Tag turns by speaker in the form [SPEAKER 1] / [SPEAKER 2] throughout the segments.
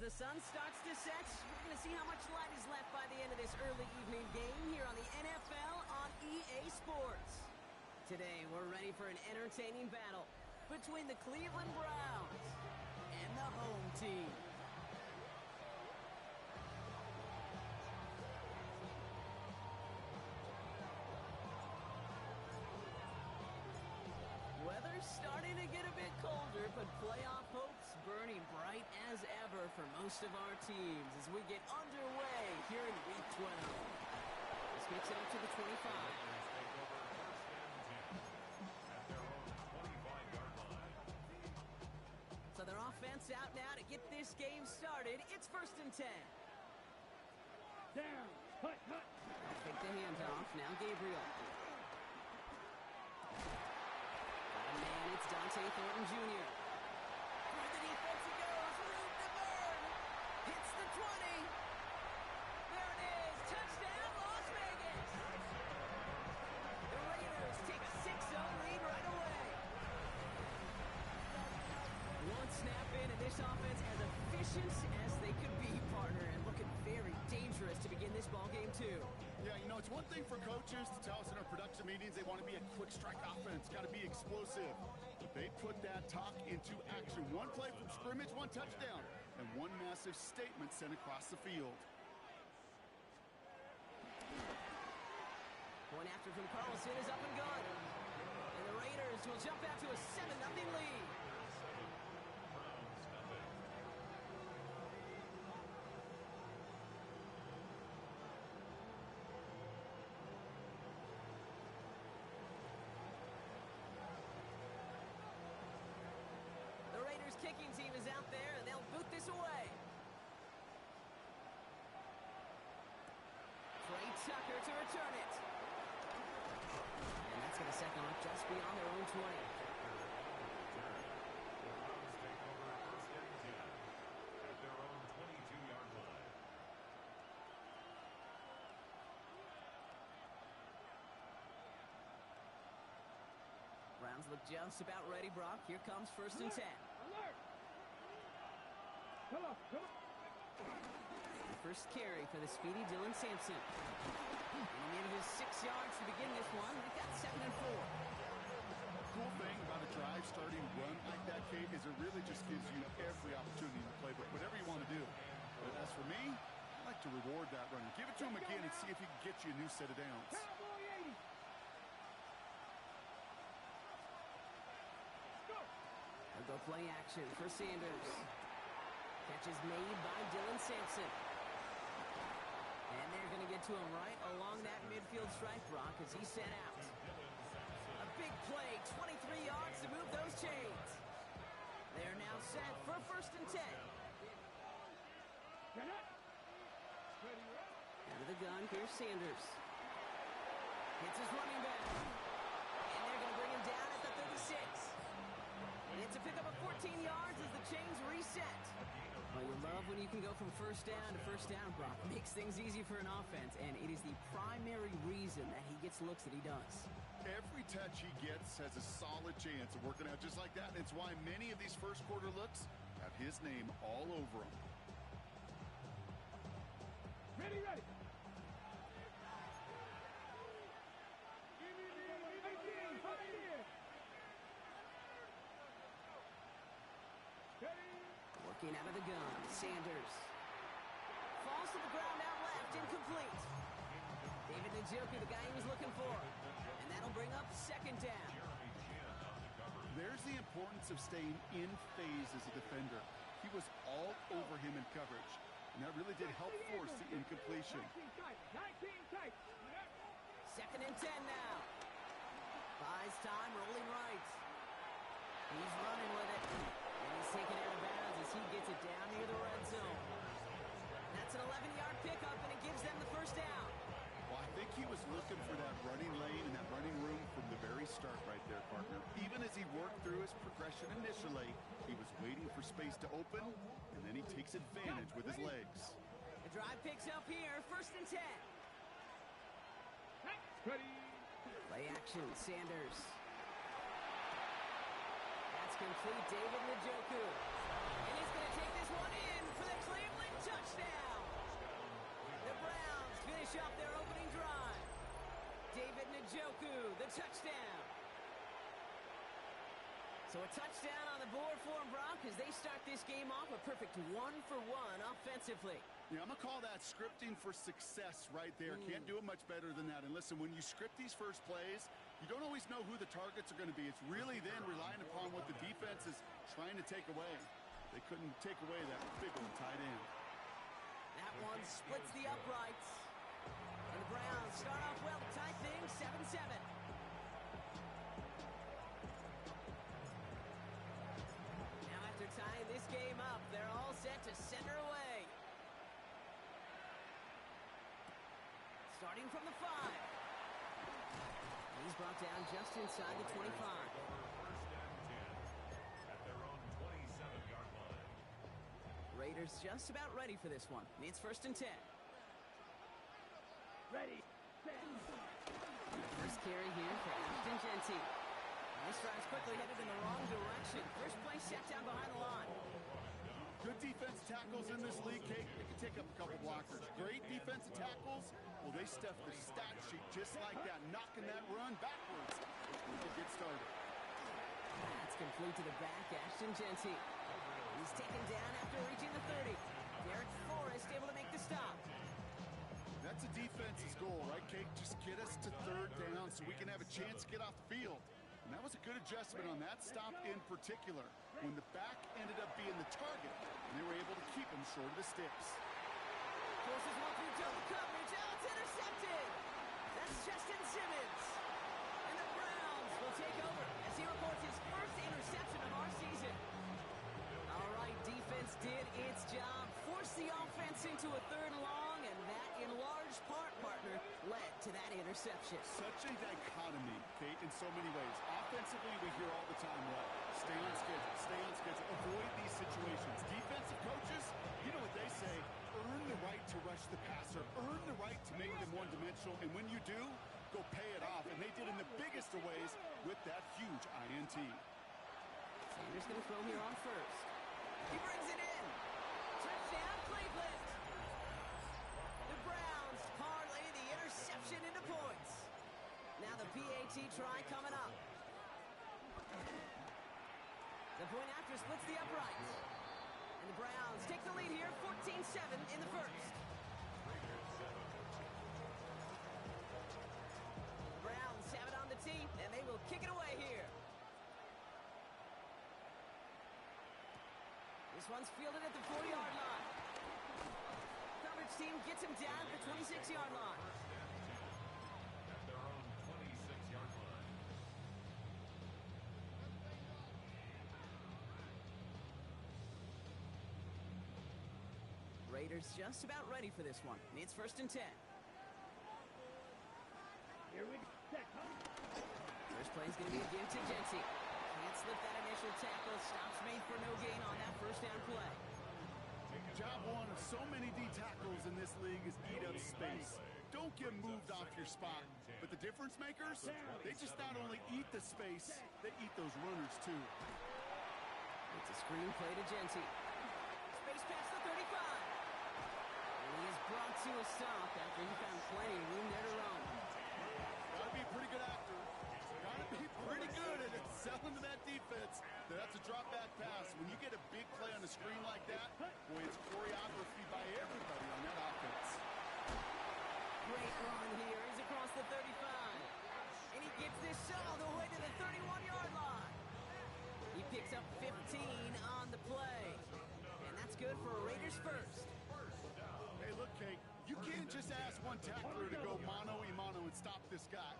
[SPEAKER 1] the sun starts to set, we're going to see how much light is left by the end of this early evening game here on the NFL on EA Sports. Today, we're ready for an entertaining battle between the Cleveland Browns and the home team. Weather's starting to get a bit colder, but playoff hopes burning bright as ever for most of our teams as we get underway here in Week 12. This gets it up to the 25. So their offense out now to get this game started. It's 1st and 10.
[SPEAKER 2] Down. Hut.
[SPEAKER 1] Take the handoff. Now Gabriel. It's Dante Thornton Jr. Through the defense he goes. Room to burn. Hits the 20. There it is. Touchdown, Las Vegas. The Raiders take a 6-0 lead right away. One snap in, and this offense as efficient as they could be, partner, and looking very dangerous to begin this ball game too.
[SPEAKER 3] Yeah, you know, it's one thing for coaches to tell us in our production meetings they want to be a quick strike offense, got to be explosive. But they put that talk into action. One play from scrimmage, one touchdown, and one massive statement sent across the field.
[SPEAKER 1] Point after from Carlson is up and good. And the Raiders will jump out to a 7-0 lead. Kicking team is out there, and they'll boot this away. Trey Tucker to return it. And that's going to set them up just beyond their own 20.
[SPEAKER 4] At their own 22-yard line.
[SPEAKER 1] Browns look just about ready, Brock. Here comes 1st and 10.
[SPEAKER 2] Alert! Come on.
[SPEAKER 1] The first carry for the speedy Dylan Sampson. And he needed his 6 yards to begin this one. We've got 7 and 4.
[SPEAKER 3] Cool thing about a drive starting run like that, Kate, is it really just gives you every opportunity in the playbook, whatever you want to do. But as for me, I like to reward that runner. Give it to him again and see if he can get you a new set of downs.
[SPEAKER 2] Cowboy 80.
[SPEAKER 1] They'll go play action for Sanders. Catch is made by Dylan Sampson. And they're going to get to him right along that midfield stripe, Brock, as he set out. A big play, 23 yards to move those chains. They're now set for 1st and 10. Out of the gun, here's Sanders. Hits his running back. And they're going to bring him down at the 36. It's a pickup of 14 yards as the chains reset. Well, you love when you can go from first down to first down, Brock. Makes things easy for an offense, and it is the primary reason that he gets looks that he does.
[SPEAKER 3] Every touch he gets has a solid chance of working out just like that, and it's why many of these first quarter looks have his name all over them.
[SPEAKER 2] Ready.
[SPEAKER 1] Working out of the gun, Sanders. Falls to the ground out left, incomplete. David Njoku, the guy he was looking for. And that'll bring up 2nd down.
[SPEAKER 3] There's the importance of staying in phase as a defender. He was all over him in coverage, and that really did help force the incompletion.
[SPEAKER 2] 19 tight.
[SPEAKER 1] 2nd and 10 now. Buys time, rolling right. He's running with it. And he's taken out of bounds as he gets it down near the red zone. That's an 11-yard pickup, and it gives them the 1st down.
[SPEAKER 3] Well, I think he was looking for that running lane and that running room from the very start right there, partner. Even as he worked through his progression initially, he was waiting for space to open, and then he takes advantage with his legs.
[SPEAKER 1] The drive picks up here, 1st and 10.
[SPEAKER 2] Ready.
[SPEAKER 1] Play action, Sanders. That's complete, David Njoku. And he's going to take this one in for the clear. So a touchdown on the board for them, Brock, as they start this game off a perfect 1-for-1 offensively.
[SPEAKER 3] Yeah, I'm going to call that scripting for success right there. Can't do it much better than that. And listen, when you script these first plays, you don't always know who the targets are going to be. It's really then relying upon what the defense is trying to take away. They couldn't take away that big one tight end.
[SPEAKER 1] That one splits the uprights. And the Browns start off well to tie things 7-7. Now after tying this game up, they're all set to center away. Starting from the 5. He's brought down just inside the 25.
[SPEAKER 4] First and 10 at their own 27-yard line.
[SPEAKER 1] Raiders just about ready for this one. It's first and 10.
[SPEAKER 2] Ready, set.
[SPEAKER 1] First carry here for Ashton Jeanty. This drive's quickly headed in the wrong direction. First play set down behind the line.
[SPEAKER 3] Good defense tackles in this league, Kate. They can take up a couple blockers. Great defensive tackles. Well, they stuff the stat sheet just like that, knocking that run backwards. They'll get started.
[SPEAKER 1] That's complete to the back, Ashton Jeanty. He's taken down after reaching the 30. Derek Forrest able to make the stop.
[SPEAKER 3] That's a defense's goal, right, Kate? Just get us to third down so we can have a chance to get off the field. And that was a good adjustment on that stop in particular, when the back ended up being the target, and they were able to keep him short of the sticks.
[SPEAKER 1] Forces one through double coverage. Oh, it's intercepted. That's Justin Simmons. And the Browns will take over as he reports his first interception of our season. All right, defense did its job. Forced the offense into a third and long, and that, in large part, partner, led to that interception.
[SPEAKER 3] Such a dichotomy, Kate, in so many ways. Offensively, we hear all the time, what? Stay on schedule, avoid these situations. Defensive coaches, you know what they say, earn the right to rush the passer, earn the right to make them one-dimensional, and when you do, go pay it off. And they did in the biggest of ways with that huge INT.
[SPEAKER 1] Sanders going to throw here on first. He brings it in. Touchdown, Cleveland. The Browns parlay the interception into points. Now the PAT try coming up. The point after splits the uprights. And the Browns take the lead here, 14-7 in the first. Browns have it on the tee, and they will kick it away here. This one's fielded at the 40-yard line. Coverage team gets him down at the 26-yard line.
[SPEAKER 4] At their own 26-yard line.
[SPEAKER 1] Raiders just about ready for this one. It's first and 10.
[SPEAKER 2] Here we go. Set.
[SPEAKER 1] First play is going to be a give to Jeanty. Can't slip that initial tackle. Stops made for no gain on that first down play.
[SPEAKER 3] Job one of so many D tackles in this league is eat up space. Don't get moved off your spot. But the difference makers, they just not only eat the space, they eat those runners too.
[SPEAKER 1] It's a screen play to Jeanty. Space past the 35. And he is brought to a stop after he found plenty of room there to run.
[SPEAKER 3] Gotta be a pretty good actor. Gotta be pretty good at selling to that defense. That's a drop back pass. When you get a big play on the screen like that, boy, it's choreography by everybody on that offense.
[SPEAKER 1] Great run here. He's across the 35. And he gets this all the way to the 31-yard line. He picks up 15 on the play. And that's good for a Raiders first.
[SPEAKER 3] Hey, look, Kate, you can't just ask one tackler to go mano-a-mano and stop this guy.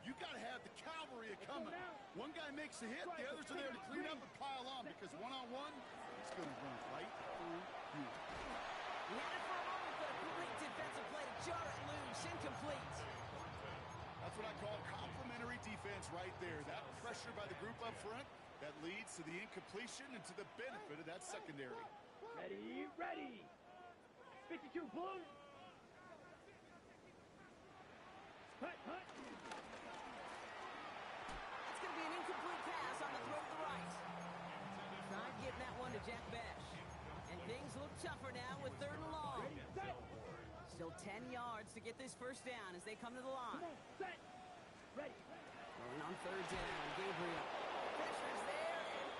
[SPEAKER 3] You got to have the cavalry coming. One guy makes a hit, the others are there to clean up and pile on, because one-on-one, he's going to run right through you.
[SPEAKER 1] He had it for a moment, but a great defensive play to jar it loose. Incomplete.
[SPEAKER 3] That's what I call complimentary defense right there. That pressure by the group up front, that leads to the incompletion and to the benefit of that secondary.
[SPEAKER 2] Ready, ready. 52 blue. Hut, hut.
[SPEAKER 1] That's going to be an incomplete pass on the throw to the right. Tried getting that one to Jack Bash. And things look tougher now with third and long.
[SPEAKER 2] Ready, set.
[SPEAKER 1] Still 10 yards to get this first down as they come to the
[SPEAKER 2] Come
[SPEAKER 1] line.
[SPEAKER 2] on, set. Ready.
[SPEAKER 1] Going on third down, Gabriel. Pressure's there, and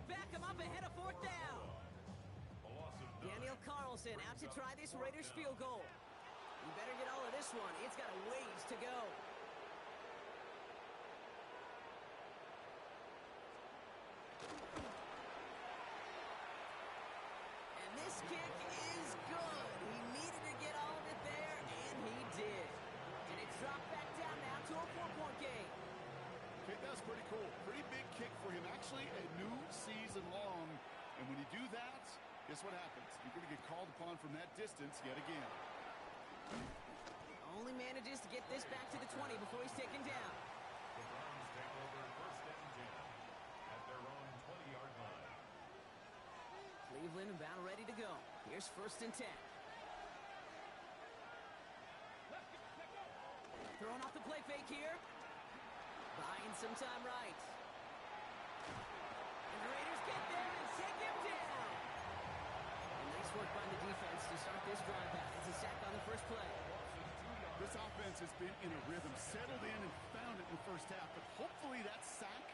[SPEAKER 1] back him up ahead of fourth down.
[SPEAKER 4] A loss of 9.
[SPEAKER 1] Daniel Carlson out to try this Raiders field goal. You better get all of this one. It's got a ways to go. And this kick is good. He needed to get all of it there, and he did. And it's dropped back down now to a 4-point game.
[SPEAKER 3] Okay, that's pretty cool. Pretty big kick for him. Actually, a new season long. And when you do that, guess what happens? You're going to get called upon from that distance yet again.
[SPEAKER 1] Only manages to get this back to the 20 before he's taken down.
[SPEAKER 4] The Browns take over first and 10 at their own 20-yard line.
[SPEAKER 1] Cleveland about ready to go. Here's first and 10. Throwing off the play fake here. Buying some time right. And the Raiders get there and take him down. And nice work by the defense to start this drive out. It's a sack on the first play.
[SPEAKER 3] This offense has been in a rhythm, settled in and found it in the first half. But hopefully that sack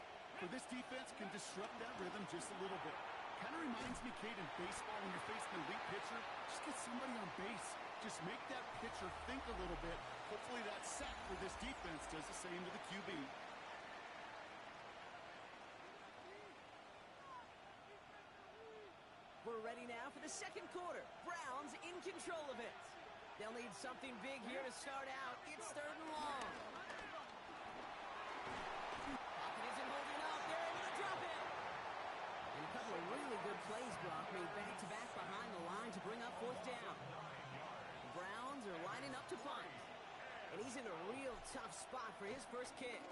[SPEAKER 3] for this defense can disrupt that rhythm just a little bit. Kind of reminds me, Kate, in baseball when you're facing an elite pitcher, just get somebody on base. Just make that pitcher think a little bit. Hopefully that sack for this defense does the same to the QB.
[SPEAKER 1] We're ready now for the second quarter. Browns in control of it. They'll need something big here to start out. It's third and long. Pocket isn't holding up. They're able to drop it. And a couple of really good plays, Brock, made back-to-back behind the line to bring up fourth down. The Browns are lining up to punt. And he's in a real tough spot for his first kick.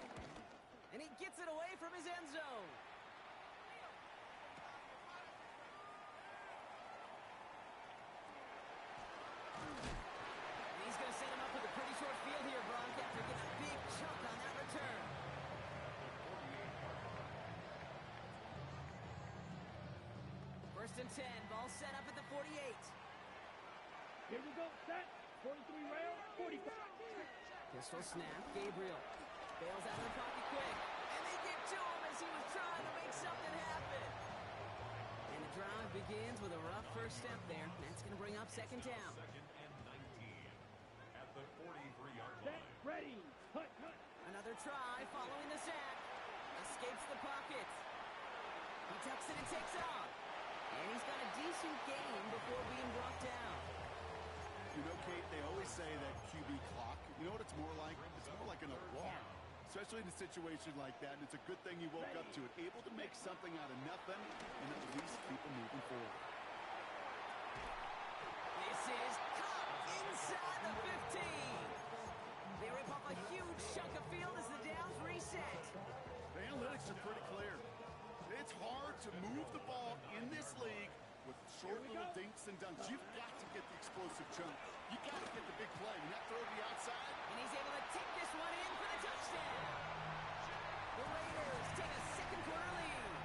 [SPEAKER 1] And he gets it away from his end zone. He's going to set him up with a pretty short field here, Brock, after getting a big chunk on that return. First and 10, ball set up at the 48.
[SPEAKER 2] Here we go, set. 43 rail, 45.
[SPEAKER 1] Pistol snap, Gabriel bails out of the pocket quick. And they get to him as he was trying to make something happen. And the drive begins with a rough first step there. That's going to bring up second down.
[SPEAKER 4] Second and 19 at the 43-yard
[SPEAKER 2] Set,
[SPEAKER 4] line.
[SPEAKER 2] ready. Hut, hut.
[SPEAKER 1] Another try following the sack. Escapes the pocket. He tucks it and takes off. And he's got a decent gain before being brought down.
[SPEAKER 3] You know, Kate, they always say that QB clock, you know what it's more like? It's more like an alarm, especially in a situation like that. And it's a good thing you woke up to it, able to make something out of nothing and at least keep them moving forward.
[SPEAKER 1] This is caught inside the 15. They rip off a huge chunk of field as the downs reset.
[SPEAKER 3] The analytics are pretty clear. It's hard to move the ball in this league with short little dinks and dunks. You've got to get the explosive chunk. You got to get the big play. And that throw to the outside.
[SPEAKER 1] And he's able to take this one in for the touchdown. The Raiders take a second quarter lead.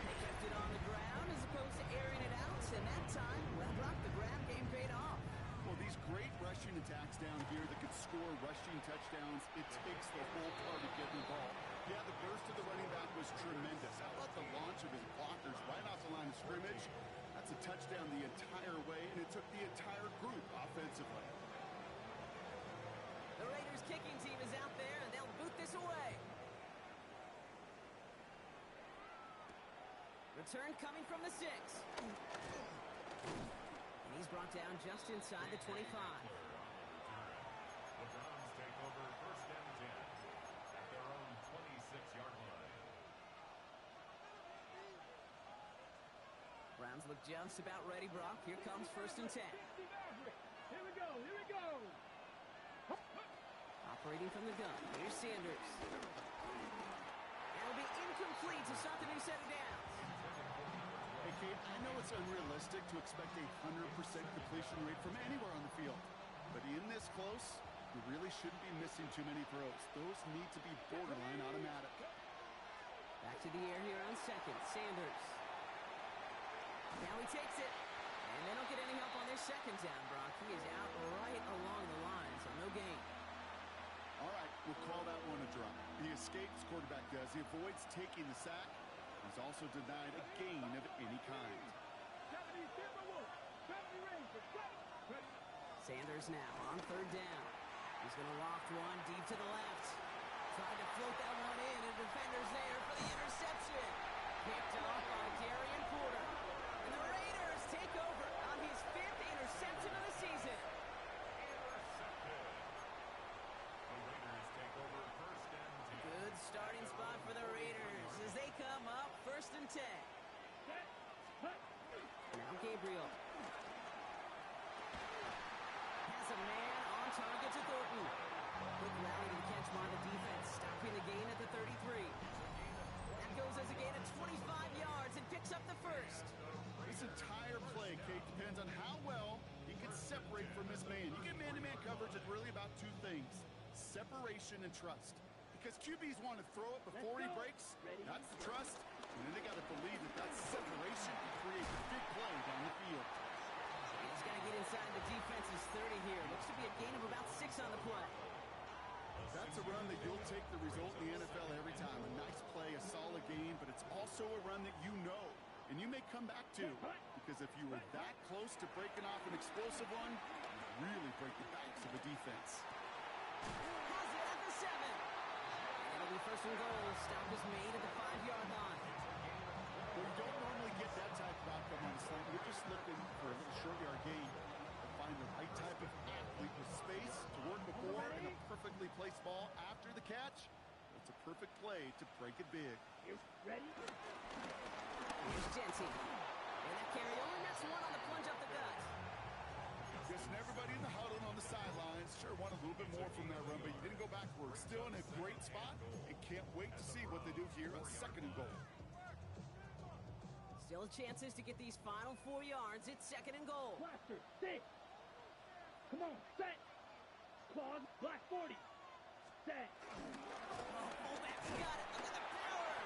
[SPEAKER 1] They kept it on the ground as opposed to airing it out. And that time, well, Brock, the grab game paid off.
[SPEAKER 3] Well, these great rushing attacks down here that could score rushing touchdowns, it takes the whole party getting the ball. Yeah, the burst of the running back was tremendous. How about the launch of his blockers right off the line of scrimmage? That's a touchdown the entire way, and it took the entire group offensively.
[SPEAKER 1] The Raiders kicking team is out there, and they'll boot this away. Return coming from the 6. And he's brought down just inside the 25.
[SPEAKER 4] The Browns take over first and 10 at their own 26-yard line.
[SPEAKER 1] Browns look just about ready, Brock. Here comes first and 10.
[SPEAKER 2] 50 Maverick. Here we go, here we go.
[SPEAKER 1] Operating from the gun. Here's Sanders. And it'll be incomplete to start the new set of downs.
[SPEAKER 3] Hey, Kate, I know it's unrealistic to expect a 100% completion rate from anywhere on the field. But in this close, you really shouldn't be missing too many throws. Those need to be borderline automatic.
[SPEAKER 1] Back to the air here on second. Sanders. Now he takes it. And they don't get any help on this second down, Brock. He is out right along the line, so no gain.
[SPEAKER 3] All right, we'll call that one a drop. He escapes, quarterback does. He avoids taking the sack. He's also denied a gain of any kind.
[SPEAKER 1] Sanders now on third down. He's going to loft one deep to the left. Trying to float that one in, and defender's there for the interception. Picked off by Darian Porter. And the Raiders take over on his 5th interception of the season.
[SPEAKER 4] The Raiders take over first and 10.
[SPEAKER 1] Good starting spot for the Raiders as they come up first and 10. Now Gabriel. Has a man on target to Thornton. Quick rally to the catch by the defense, stopping the gain at the 33. That goes as a gain of 25 yards and picks up the first.
[SPEAKER 3] This entire play, Kate, depends on how well he can separate from his man. You get man-to-man coverage, it's really about two things: separation and trust. Because QBs want to throw it before he breaks. That's the trust. And then they got to believe that that separation can create a big play down the field.
[SPEAKER 1] He's got to get inside the defense's 30 here. Looks to be a gain of about 6 on the play.
[SPEAKER 3] That's a run that you'll take the result in the NFL every time. A nice play, a solid game, but it's also a run that you know. And you may come back to, because if you were that close to breaking off an explosive one, you really break the backs of the defense.
[SPEAKER 1] Has it at the 7. It'll be first and goal. Stop is made at the 5-yard line.
[SPEAKER 3] Well, you don't normally get that type of outcome on the slant. You're just looking for a little short yard gain to find the right type of athlete with space to work before and a perfectly placed ball after the catch. It's a perfect play to break it big.
[SPEAKER 2] Ready?
[SPEAKER 1] Here's Jensen. And that carry only nets one on the plunge up the gut.
[SPEAKER 3] Guessing everybody in the huddle and on the sidelines sure want a little bit more from that run, but you didn't go backwards. Still in a great spot and can't wait to see what they do here on second and goal.
[SPEAKER 1] Still chances to get these final 4 yards. It's second and goal.
[SPEAKER 2] Blaster, 6. Come on, set. Claws, black 40. Set.
[SPEAKER 1] Oh, fullback's got it. Look at the power.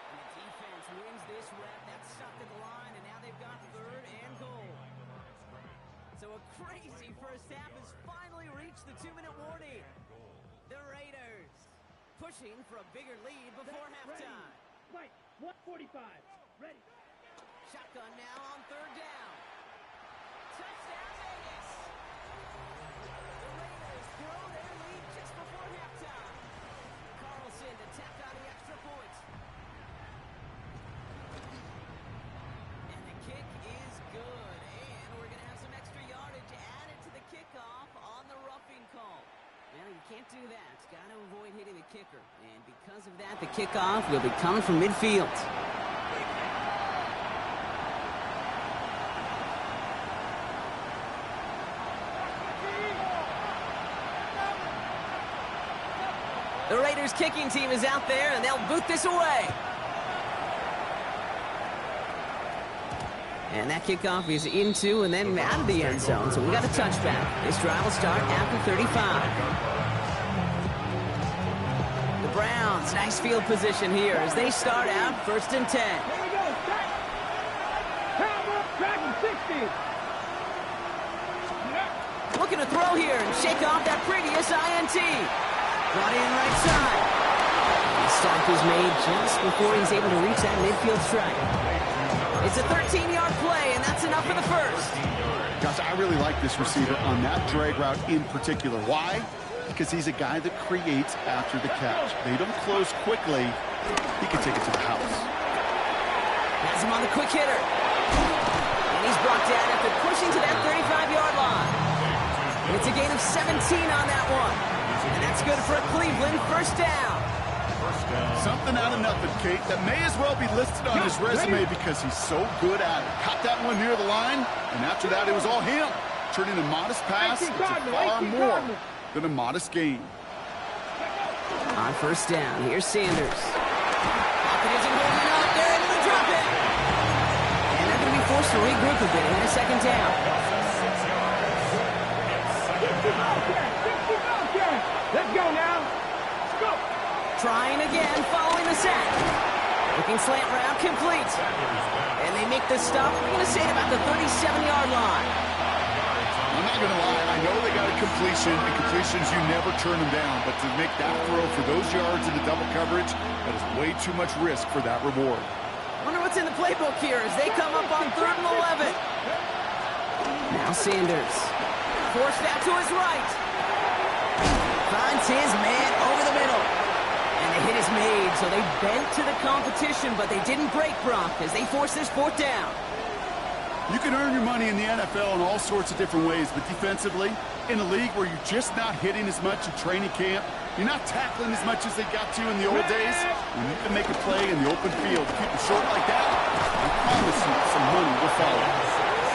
[SPEAKER 1] And the defense wins this rep. That's stopped at the line, and now they've got third and goal. So a crazy first half has finally reached the 2-minute warning. The Raiders pushing for a bigger lead before halftime.
[SPEAKER 2] Right, 145. Ready.
[SPEAKER 1] Shotgun now on third down. Touchdown, Vegas. The Raiders throw their lead just before halftime. Carlson to tack on the extra point. And the kick is good. And we're going to have some extra yardage added to the kickoff on the roughing call. Well, you can't do that. Got to avoid hitting the kicker. And because of that, the kickoff will be coming from midfield. The Raiders kicking team is out there, and they'll boot this away. And that kickoff is into and then out of the end zone, so we got a touchback. This drive will start after 35. The Browns, nice field position here as they start out first and 10.
[SPEAKER 2] Here we go, set. Cowboy, Dragon 60.
[SPEAKER 1] Looking to throw here and shake off that previous INT. Brought in right side. The stop is made just before he's able to reach that midfield strike. It's a 13-yard play, and that's enough for the first.
[SPEAKER 3] Gosh, I really like this receiver on that drag route in particular. Why? Because he's a guy that creates after the catch. They don't close quickly. He can take it to the house.
[SPEAKER 1] Has him on the quick hitter. And he's brought down after pushing to that 35-yard line. It's a gain of 17 on that one. And that's good for a Cleveland first down.
[SPEAKER 3] Something out of nothing, Kate. That may as well be listed on his resume because he's so good at it. Caught that one near the line, and after that, it was all him. Turning a modest pass into far more than a modest gain.
[SPEAKER 1] On first down, here's Sanders. Pocket isn't holding up. They're into the drop in. And they're going to be forced to regroup a bit in a second down.
[SPEAKER 2] Let's go now. Let's go.
[SPEAKER 1] Trying again, following the sack. Looking slant route, complete. And they make the stop, we're going to say, at about the 37-yard line.
[SPEAKER 3] Well, not going to lie. I know they got a completion, and completions, you never turn them down. But to make that throw for those yards into double coverage, that is way too much risk for that reward.
[SPEAKER 1] Wonder what's in the playbook here as they come up on 3rd and 11. Now Sanders. Forced out to his right. Finds his man over the middle. And the hit is made, so they bent to the competition, but they didn't break, Brock, as they force this 4th down.
[SPEAKER 3] You can earn your money in the NFL in all sorts of different ways, but defensively, in a league where you're just not hitting as much in training camp, you're not tackling as much as they got to in the old days, when you can make a play in the open field, keep it short like that, I promise you some money will follow.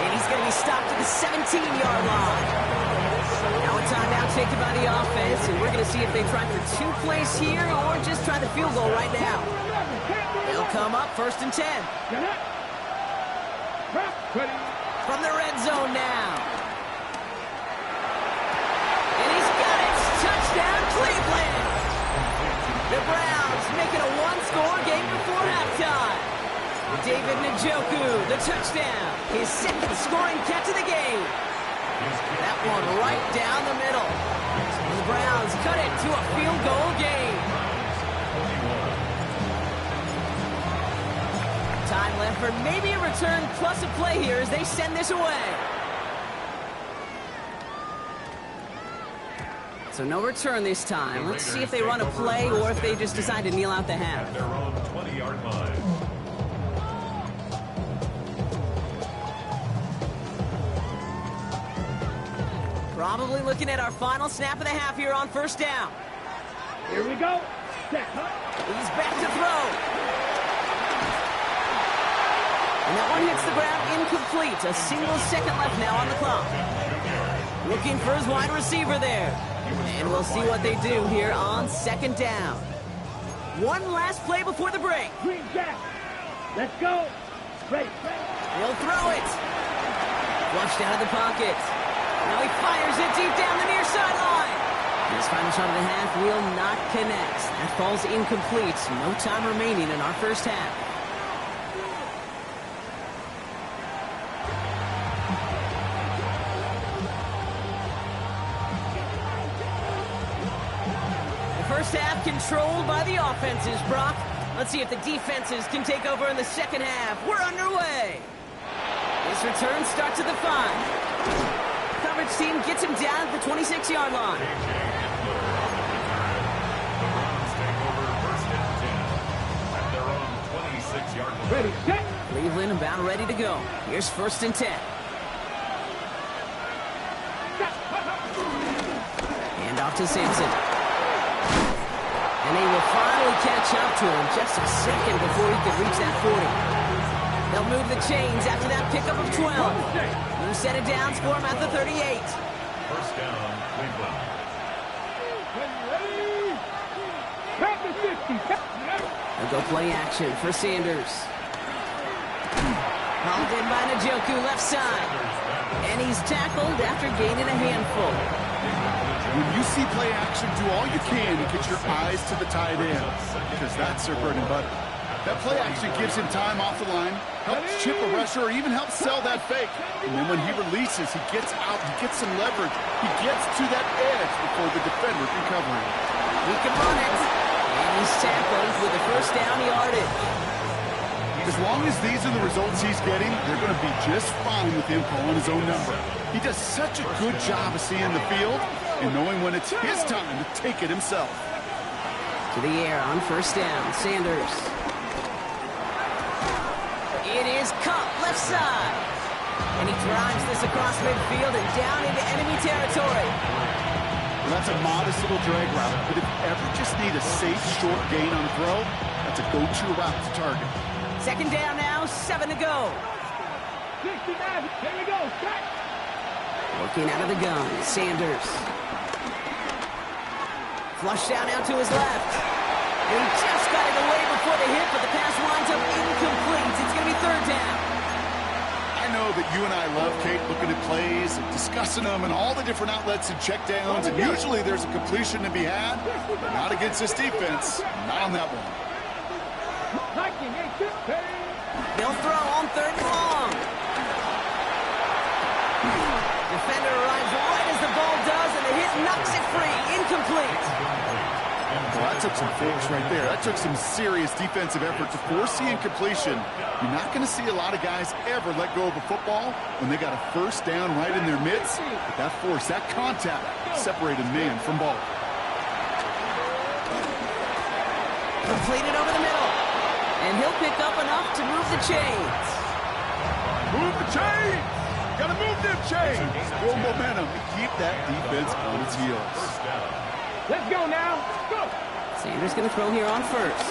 [SPEAKER 1] And he's going to be stopped at the 17-yard line. Now a timeout taken by the offense, and we're going to see if they try for 2 plays here or just try the field goal right now. They'll come up 1st and 10. From the red zone now. And he's got it. Touchdown, Cleveland. The Browns make it a 1-score game before halftime. David Njoku, the touchdown. His 2nd scoring catch of the game. That one right down the middle. And the Browns cut it to a field goal game. Time left for maybe a return plus a play here as they send this away. So no return this time. Let's see if they run a play or if they just decide to kneel out the half.
[SPEAKER 4] Their own 20-yard line.
[SPEAKER 1] Probably looking at our final snap of the half here on 1st down.
[SPEAKER 2] Here we go.
[SPEAKER 1] He's back to throw. And that one hits the ground incomplete. A single second left now on the clock. Looking for his wide receiver there. And we'll see what they do here on 2nd down. One last play before the break.
[SPEAKER 2] Green Jack. Let's go. Ready.
[SPEAKER 1] He'll throw it. Flushed out of the pocket. Now he fires it deep down the near sideline. His final shot of the half will not connect. That falls incomplete. No time remaining in our 1st half. Half controlled by the offenses, Brock. Let's see if the defenses can take over in the 2nd half. We're underway. This return starts at the 5. Coverage team gets him down at the 26-yard line.
[SPEAKER 2] Ready, set.
[SPEAKER 1] Cleveland about ready to go. Here's 1st and 10. Hand off to Simpson. And they will finally catch up to him just a second before he could reach that 40. They'll move the chains after that pickup of 12. New set of downs for him at the 38.
[SPEAKER 4] 1st down, Cleveland.
[SPEAKER 1] They'll go play action for Sanders. Hauled in by Njoku, left side. And he's tackled after gaining a handful.
[SPEAKER 3] When you see play action, do all you can to get your eyes to the tight end, because that's their bread and butter. That play action gives him time off the line, helps chip a rusher, or even helps sell that fake. And then when he releases, he gets out, he gets some leverage. He gets to that edge before the defender can cover him.
[SPEAKER 1] He can run it. And he's tackled with the 1st down yardage.
[SPEAKER 3] As long as these are the results he's getting, they're going to be just fine with him calling his own number. He does such a good job of seeing the field and knowing when it's his time to take it himself.
[SPEAKER 1] To the air on 1st down, Sanders. It is Cup, left side. And he drives this across midfield and down into enemy territory.
[SPEAKER 3] Well, that's a modest little drag route, but if you ever just need a safe, short gain on throw, that's a go-to route to target.
[SPEAKER 1] 2nd down now, 7 to go.
[SPEAKER 2] 69, here we go, set.
[SPEAKER 1] Looking out of the gun, Sanders. Flushed down out to his left. And he just got it away before the hit, but the pass winds up incomplete. It's going to be 3rd down.
[SPEAKER 3] I know that you and I love, Kate, looking at plays and discussing them and all the different outlets and checkdowns, and usually there's a completion to be had, but not against this defense. Not on that one.
[SPEAKER 1] They'll throw on 3rd and long. defender arrives right as the ball does, and the hit knocks it free. Incomplete.
[SPEAKER 3] Well, that took some force right there. That took some serious defensive effort to force the incompletion. You're not going to see a lot of guys ever let go of a football when they got a first down right in their midst. But that force, that contact, separated man from ball.
[SPEAKER 1] Completed over the middle. And he'll pick up enough to move the chains.
[SPEAKER 3] Move the chains! Gotta move them chains! Build momentum and keep that defense on its heels.
[SPEAKER 2] Let's go now. Go.
[SPEAKER 1] Sanders going to throw here on first.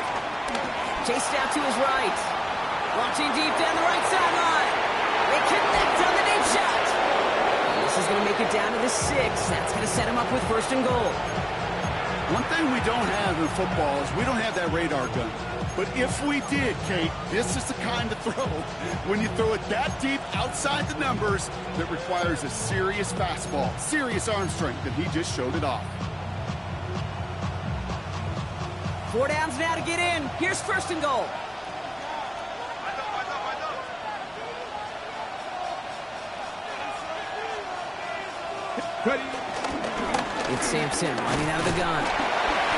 [SPEAKER 1] Chased out to his right. Launching deep down the right sideline. They connect on the deep shot. And this is going to make it down to the 6. That's going to set him up with first and goal.
[SPEAKER 3] One thing we don't have in football is we don't have that radar gun. But if we did, Kate, this is the kind of throw, when you throw it that deep outside the numbers, that requires a serious fastball, serious arm strength, and he just showed it off.
[SPEAKER 1] 4 downs now to get in. Here's first and goal.
[SPEAKER 2] Ready.
[SPEAKER 1] It's Sampson running out of the gun.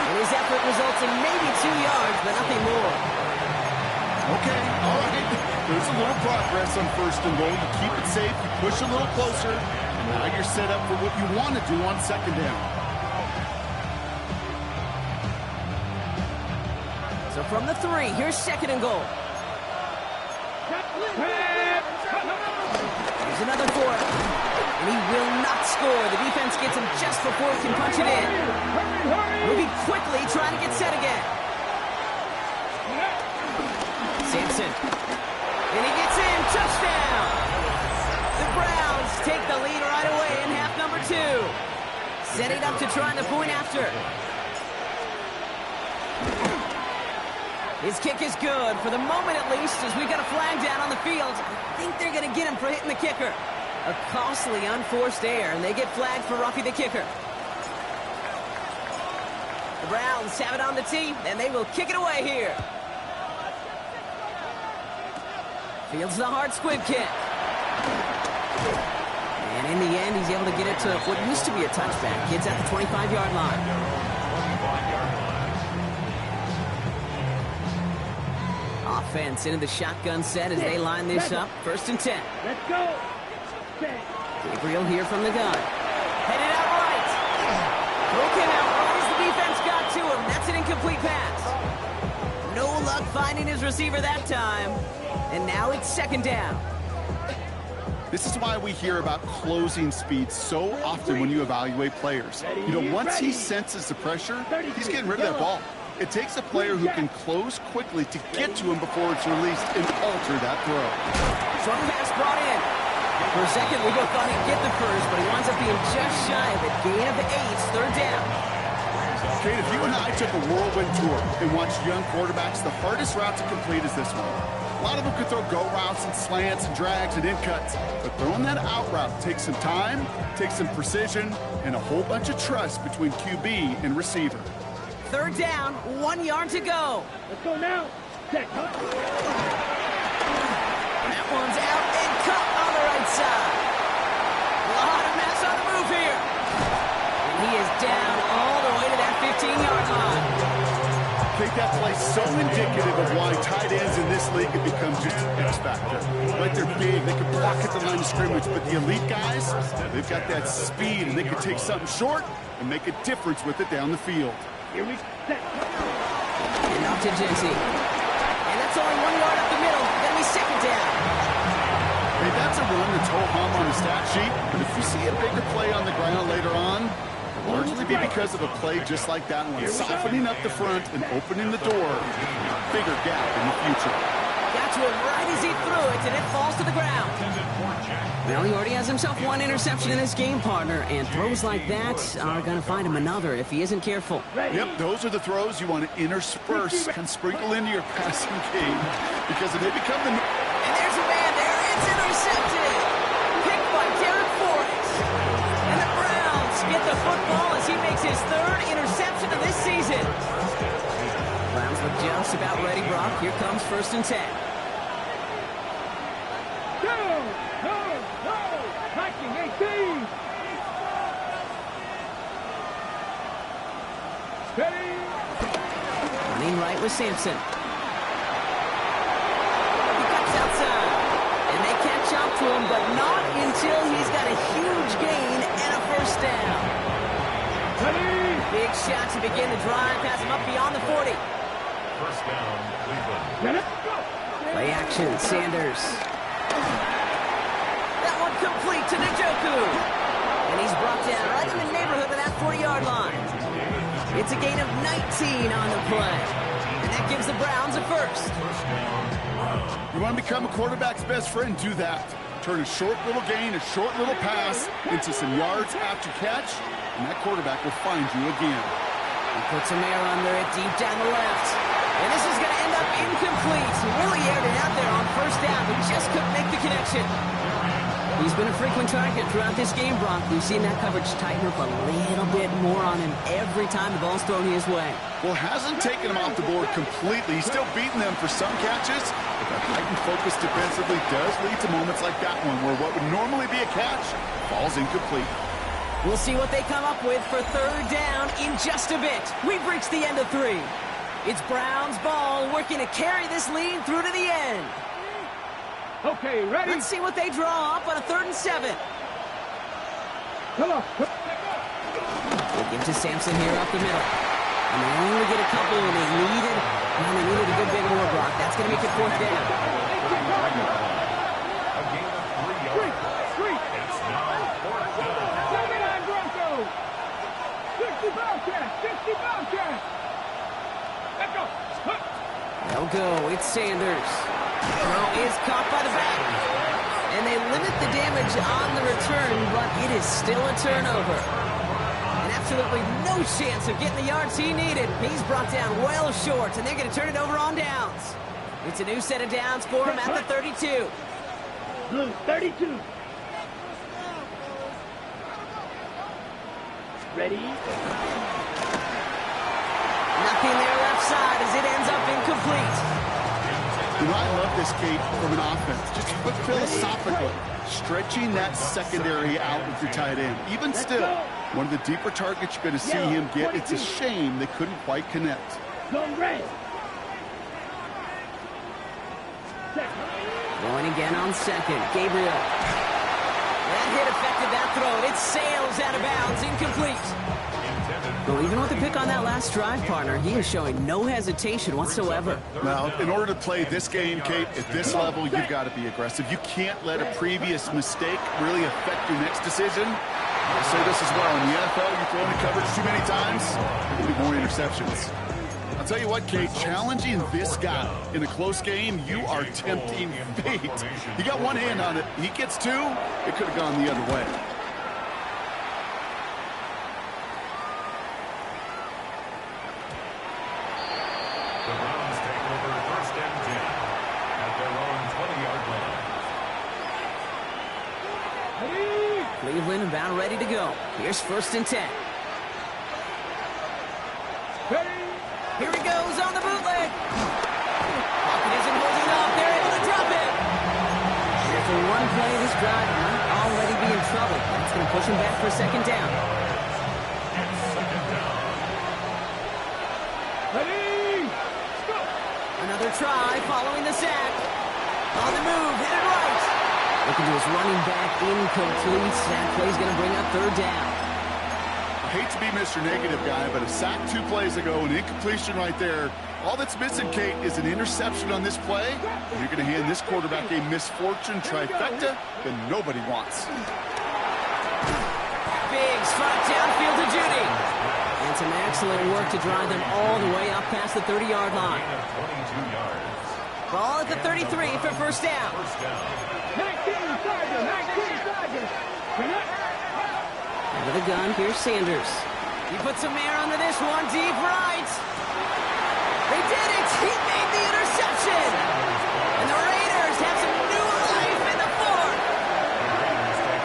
[SPEAKER 1] And his effort results in maybe 2 yards, but nothing more.
[SPEAKER 3] Okay, all right. There's a little progress on first and goal. You keep it safe, you push a little closer, and now you're set up for what you want to do on second down.
[SPEAKER 1] So from the 3, here's second and goal. Here's another for it. And he will not score. The defense gets him just before he can punch it in. Moving quickly, trying to get set again. Sampson. And he gets in. Touchdown. The Browns take the lead right away in half number 2. Setting up to try the point after. His kick is good, for the moment at least, as we've got a flag down on the field. I think they're going to get him for hitting the kicker. A costly unforced error, and they get flagged for roughing the kicker. The Browns have it on the tee, and they will kick it away here. Fields the hard squib kick. And in the end, he's able to get it to what used to be a touchback. Gets at the 25-yard line. Offense into the shotgun set as they line this up. First and 10.
[SPEAKER 2] Let's go.
[SPEAKER 1] Gabriel here from the gun. Headed out right. Broken out right as the defense got to him. That's an incomplete pass. No luck finding his receiver that time. And now it's second down.
[SPEAKER 3] This is why we hear about closing speed so often when you evaluate players. You know, once he senses the pressure, he's getting rid of that ball. It takes a player who can close quickly to get to him before it's released and alter that throw.
[SPEAKER 1] Short pass brought in. For a second, we both thought he'd get the first, but he winds up being just shy of it. Gain of 8, third down.
[SPEAKER 3] Kate, if you and I took a whirlwind tour and watched young quarterbacks, the hardest route to complete is this one. A lot of them could throw go routes and slants and drags and in cuts, but throwing that out route takes some time, takes some precision, and a whole bunch of trust between QB and receiver.
[SPEAKER 1] Third down, 1 yard to go.
[SPEAKER 2] Let's go now. Set.
[SPEAKER 1] That one's out and cut on the right side. A lot of mass on the move here. And he is down all the way to that 15-yard line.
[SPEAKER 3] I think that play's so indicative of why tight ends in this league have become just an X factor. Right, they're big, they can block at the line of scrimmage, but the elite guys, they've got that speed, and they can take something short and make a difference with it down the field.
[SPEAKER 2] Here we set.
[SPEAKER 1] And off to Jency. And that's only 1 yard up the middle. Gonna be second down.
[SPEAKER 3] Hey, that's a run that's ho-hum on the stat sheet, but if you see a bigger play on the ground later on, it'll largely be because of a play just like that one, softening up the front and opening the door, bigger gap in the future.
[SPEAKER 1] Got to him right as he threw it, and it falls to the ground. Well, he already has himself 1 interception in his game, partner, and throws like that are going to find him another if he isn't careful.
[SPEAKER 3] Yep, those are the throws you want to intersperse and sprinkle into your passing game, because if they become the...
[SPEAKER 1] And there's a man there. It's intercepted. Picked by Derek Forrest. And the Browns get the football as he makes his 3rd interception of this season. Browns look just about ready, Brock. Here comes first and 10.
[SPEAKER 2] Go! Go! No! Hiking 18! Steady!
[SPEAKER 1] Running right with Sampson. He cuts outside. And they catch up to him, but not until he's got a huge gain and a first down.
[SPEAKER 2] Ready!
[SPEAKER 1] Big shot to begin the drive. Pass him up beyond the 40.
[SPEAKER 4] First down, Cleveland.
[SPEAKER 2] Get it! Go!
[SPEAKER 1] Play action, Sanders. That one complete to Njoku. And he's brought down right in the neighborhood of that 40-yard line. It's a gain of 19 on the play. And that gives the Browns a first.
[SPEAKER 3] You want to become a quarterback's best friend, do that. Turn a short little gain, a short little pass into some yards after catch, and that quarterback will find you again.
[SPEAKER 1] He puts some air under it deep down the left. And this is going to end up incomplete. He really aired it out there on first down, but just couldn't make the connection. He's been a frequent target throughout this game, Brock. We've seen that coverage tighten up a little bit more on him every time the ball's thrown his way.
[SPEAKER 3] Well, hasn't taken him off the board completely. He's still beating them for some catches, but that heightened focus defensively does lead to moments like that one, where what would normally be a catch falls incomplete.
[SPEAKER 1] We'll see what they come up with for third down in just a bit. We've reached the end of 3. It's Browns ball, working to carry this lead through to the end.
[SPEAKER 2] Okay, ready?
[SPEAKER 1] Let's see what they draw up on a 3rd and 7.
[SPEAKER 2] Come on.
[SPEAKER 1] They give to Sampson here up the middle. And they only get a couple when they needed a good bit more, Brock. That's going to make it 4th down.
[SPEAKER 4] A gain of 3 yards.
[SPEAKER 2] Three.
[SPEAKER 4] It's now 4th down.
[SPEAKER 2] 79 Broncos. 60 Bobcats. 60 Bobcats. Let's go.
[SPEAKER 1] They'll go. It's Sanders. Throw is caught by the back. And they limit the damage on the return, but it is still a turnover. And absolutely no chance of getting the yards he needed. He's brought down well short, and they're going to turn it over on downs. It's a new set of downs for him at the 32.
[SPEAKER 2] Blue, 32. Ready?
[SPEAKER 1] Nothing there left side as it ends up incomplete.
[SPEAKER 3] You know, I love this, Kate, from an offense. Just philosophically, stretching that secondary out with your tight end. Even still, one of the deeper targets you're going to see him get. It's a shame they couldn't quite connect.
[SPEAKER 2] Go red.
[SPEAKER 1] Going again on 2nd. Gabriel. That hit affected that throw. It sails out of bounds. Incomplete. Well, even with the pick on that last drive, partner, he is showing no hesitation whatsoever.
[SPEAKER 3] Now, in order to play this game, Kate, at this level, you've got to be aggressive. You can't let a previous mistake really affect your next decision. I say this as well. In the NFL, you throw into coverage too many times, there will be more interceptions. I'll tell you what, Kate, challenging this guy in a close game, you are tempting fate. He got one hand on it. He gets 2, it could have gone the other way.
[SPEAKER 4] The Browns take over 1st and 10 at their own 20-yard line.
[SPEAKER 2] Ready?
[SPEAKER 1] Cleveland about ready to go. Here's 1st and 10.
[SPEAKER 2] Ready?
[SPEAKER 1] Here he goes on the bootleg. Pocket isn't holding up. They're able to drop it. And for one play, this drive might already be in trouble. That's going to push him back for a 2nd down.
[SPEAKER 4] It's 2nd down.
[SPEAKER 2] Ready? Go!
[SPEAKER 1] Another try following the sack. On the move, hit it right. Looking to his running back, incomplete. That play's going to bring up 3rd down.
[SPEAKER 3] I hate to be Mr. Negative guy, but a sack 2 plays ago, an incompletion right there. All that's missing, Kate, is an interception on this play. And you're going to hand this quarterback a misfortune trifecta that nobody wants.
[SPEAKER 1] Big spot downfield to Judy. And some excellent work to drive them all the way up past the 30-yard line.
[SPEAKER 4] Gain of 22 yards.
[SPEAKER 1] Ball at the 33 for 1st down.
[SPEAKER 4] 1st down.
[SPEAKER 2] 19 Tiger, 19 Tiger. Connect.
[SPEAKER 1] Out of the gun, here's Sanders. He puts some air onto this one, deep right. They did it! He made the interception! And the Raiders have some new life in the 4th.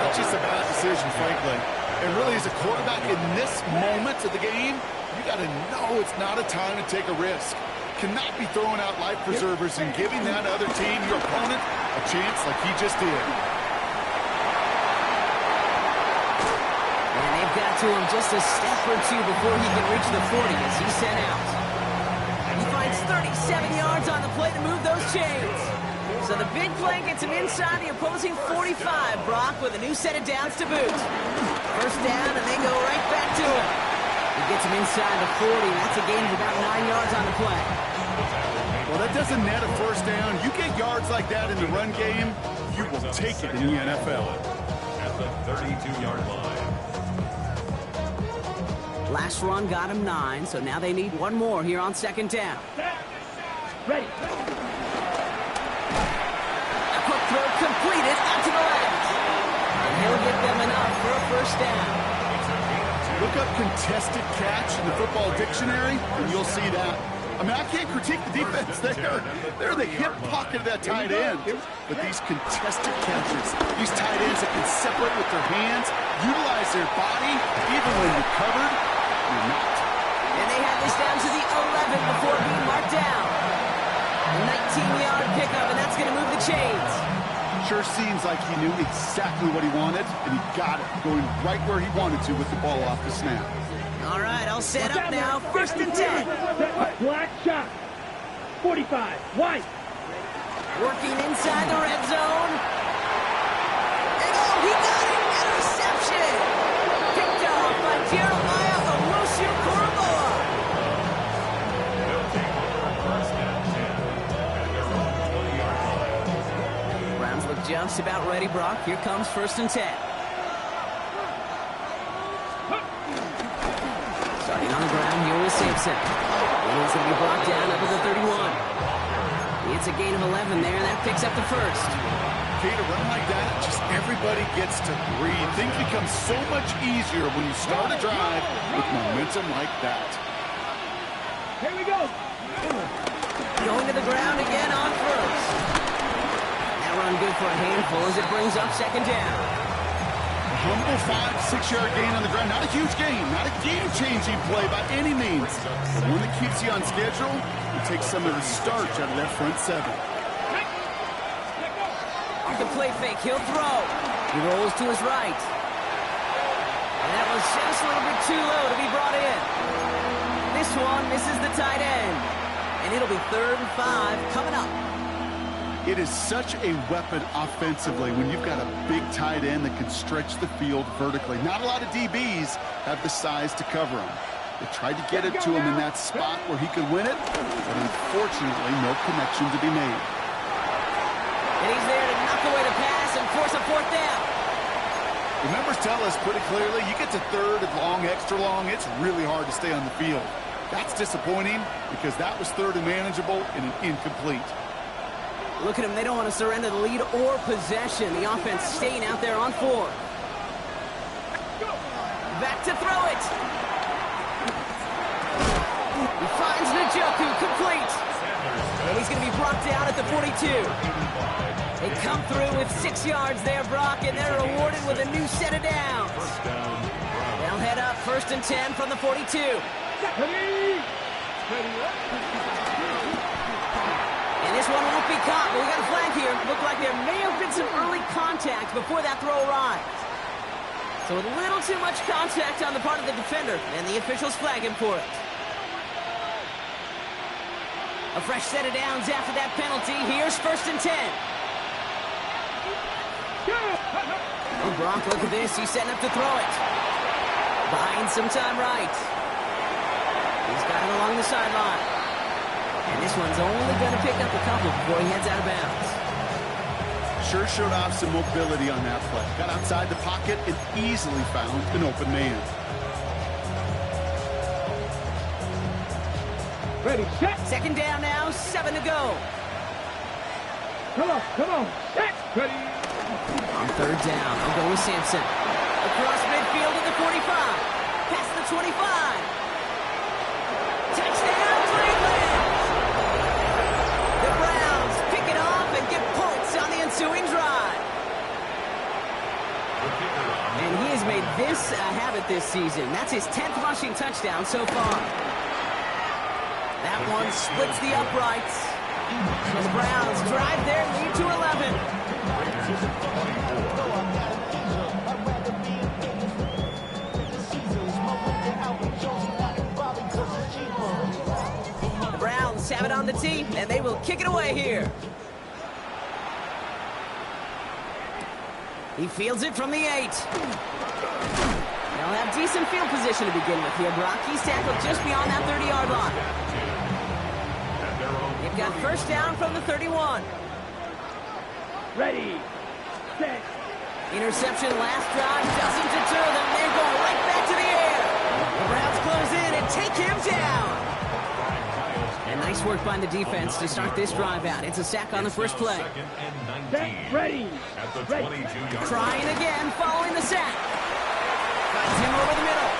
[SPEAKER 3] That's just a bad decision, frankly. And really, as a quarterback in this moment of the game, you got to know it's not a time to take a risk. Cannot be throwing out life preservers and giving that other team, your opponent, a chance like he just did.
[SPEAKER 1] got to him just a step or two before he can reach the 40 as he's sent out. He finds 37 yards on the play to move those chains. So the big play gets him inside the opposing 45, Brock, with a new set of downs to boot. First down, and they go right back to him. He gets him inside the 40, and that's a gain of about 9 yards on the play.
[SPEAKER 3] Well, that doesn't net a first down. You get yards like that in the run game, you will take it in the NFL.
[SPEAKER 4] At the 32-yard line.
[SPEAKER 1] Last run got him 9, so now they need one more here on second down.
[SPEAKER 2] Ready.
[SPEAKER 1] A quick throw completed out to the left. And he'll get them enough for a first down.
[SPEAKER 3] Look up contested catch in the football dictionary, and you'll see that. I mean, I can't critique the defense there. They're the hip pocket of that tight end. But these contested catches, these tight ends that can separate with their hands, utilize their body, even when you're covered, you're not.
[SPEAKER 1] And they have this down to the 11 before being marked down. A 19-yard pickup, and that's going to move the chains.
[SPEAKER 3] Sure seems like he knew exactly what he wanted, and he got it, going right where he wanted to with the ball off the snap.
[SPEAKER 1] All right, I'll set up now. First and 10.
[SPEAKER 2] Black shot. 45. White.
[SPEAKER 1] Working inside the red zone. And oh, he got it! Interception! Picked off by Jeremiah Owusu-Koramoah.
[SPEAKER 4] They'll take over first and 10 at their own 20-yard line.
[SPEAKER 1] Browns look just about ready, Brock. Here comes first and 10. Starting on the ground here with Sampson. He's going to be brought down up to the 31. It's a gain of 11 there, and that picks up the first.
[SPEAKER 3] Okay, to run like that, just everybody gets to breathe. Things become so much easier when you start a drive with momentum like that.
[SPEAKER 2] Here we go.
[SPEAKER 1] Going to the ground again on first. That run good for a handful as it brings up second down.
[SPEAKER 3] Humble 5-6 yard gain on the ground. Not a huge gain, not a game-changing play by any means. But one that keeps you on schedule and takes some of the starch out of that front seven.
[SPEAKER 1] Off the play fake, he'll throw. He rolls to his right. And that was just a little bit too low to be brought in. This one misses the tight end. And it'll be 3rd and 5 coming up.
[SPEAKER 3] It is such a weapon offensively when you've got a big tight end that can stretch the field vertically. Not a lot of DBs have the size to cover him. They tried to get it to him in that spot where he could win it, but unfortunately, no connection to be made.
[SPEAKER 1] And he's there to knock away the pass and force a fourth down.
[SPEAKER 3] The numbers tell us pretty clearly, you get to 3rd and long, extra long, it's really hard to stay on the field. That's disappointing because that was 3rd and manageable and an incomplete.
[SPEAKER 1] Look at them. They don't want to surrender the lead or possession. The offense staying out there on 4. Back to throw it. He finds Njoku complete. And he's going to be brought down at the 42. They come through with 6 yards there, Brock, and they're rewarded with a new set of downs. They'll head up 1st and 10 from the 42. And this one won't be caught, but we got a flag here. Looked like there may have been some early contact before that throw arrived. So a little too much contact on the part of the defender, and the officials flag him for it. A fresh set of downs after that penalty. Here's 1st and 10. Oh, Brock, look at this. He's setting up to throw it. Buying some time right. He's got it along the sideline. And this one's only going to pick up a couple before he heads out of bounds.
[SPEAKER 3] Sure showed off some mobility on that play. Got outside the pocket and easily found an open man.
[SPEAKER 2] Ready, set.
[SPEAKER 1] Second down now, 7 to go.
[SPEAKER 2] Come on, set. Ready.
[SPEAKER 1] On 3rd down, I'll go with Sampson. Across midfield to the 45. Past the 25. Touchdown, Cleveland! The Browns pick it off and get points on the ensuing drive. And he has made this a habit this season. That's his 10th rushing touchdown so far. That one splits the uprights. So the Browns drive their lead to 11. Browns have it on the tee, and they will kick it away here. He fields it from the 8. They'll have decent field position to begin with here, Brock. He's tackled just beyond that 30-yard line. They've got first down from the 31.
[SPEAKER 2] Ready, set.
[SPEAKER 1] Interception last drive doesn't deter them. They're going right back to the air. The Browns close in and take him down. And nice work by the defense to start this drive out. It's a sack on the first play.
[SPEAKER 2] Set, ready. Ready.
[SPEAKER 1] Crying again following the sack. Finds him over the middle.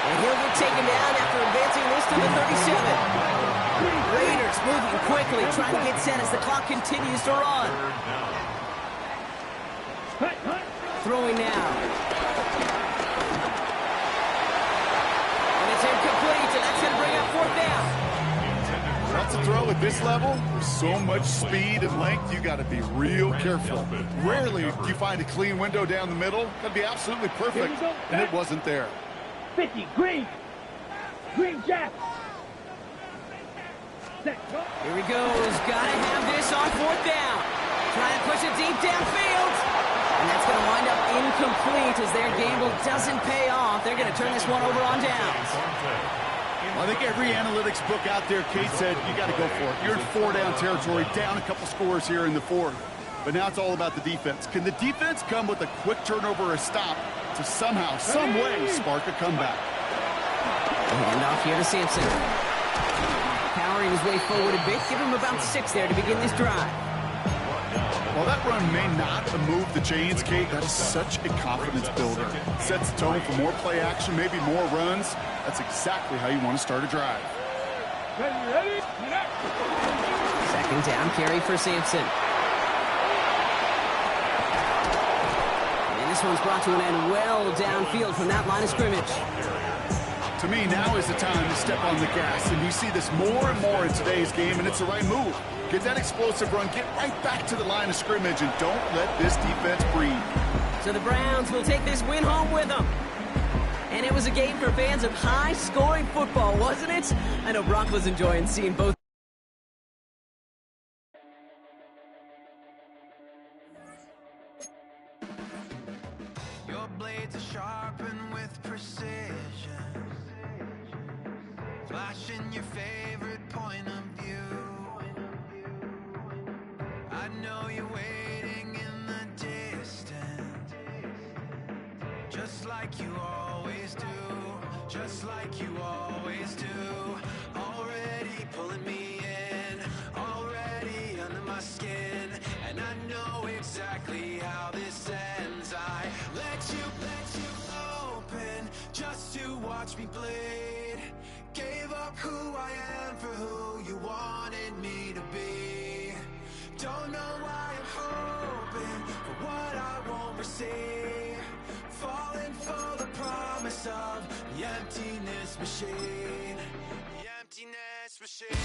[SPEAKER 1] And he'll get taken down after advancing this to the 37. Raiders moving quickly, trying to get set as the clock continues to run.
[SPEAKER 2] Hut, hut.
[SPEAKER 1] Throwing now. And it's incomplete, and that's going to bring up fourth down.
[SPEAKER 3] That's a throw at this level. With so much speed and length, you got to be real careful. Rarely do you find a clean window down the middle. That'd be absolutely perfect, and it wasn't there.
[SPEAKER 2] 50, green. Green jack. Set, go.
[SPEAKER 1] Here he goes. Got to have this on fourth down. Trying to push it deep downfield. And that's going to wind up incomplete as their gamble doesn't pay off. They're going to turn this one over on downs.
[SPEAKER 3] Well, I think every analytics book out there, Kate said, you got to go for it. You're in 4-down territory, down a couple scores here in the fourth. But now it's all about the defense. Can the defense come with a quick turnover or a stop to somehow, some way, spark a comeback?
[SPEAKER 1] And off here to Sampson. Powering his way forward a bit. Give him about 6 there to begin this drive.
[SPEAKER 3] While that run may not move the chains, Kate, that is such a confidence builder. Sets the tone for more play action, maybe more runs. That's exactly how you want to start a drive.
[SPEAKER 2] Ready,
[SPEAKER 1] Second down carry for Sampson. And this one's brought to an end well downfield from that line of scrimmage.
[SPEAKER 3] To me, now is the time to step on the gas, and you see this more and more in today's game, and it's the right move. Get that explosive run, get right back to the line of scrimmage, and don't let this defense breathe.
[SPEAKER 1] So the Browns will take this win home with them. And it was a game for fans of high-scoring football, wasn't it? I know Brock was enjoying seeing both.
[SPEAKER 5] Your blades are sharpened with precision, flashing your favorite point of view. I know you're waiting in the distance, just like you always do, just like you always do. Already pulling me in, already under my skin, and I know exactly how this ends. I let you open just to watch me bleed. Gave up who I am for who you wanted me to be. Don't know why I'm hoping for what I won't receive. Falling for the promise of the emptiness machine. The emptiness machine.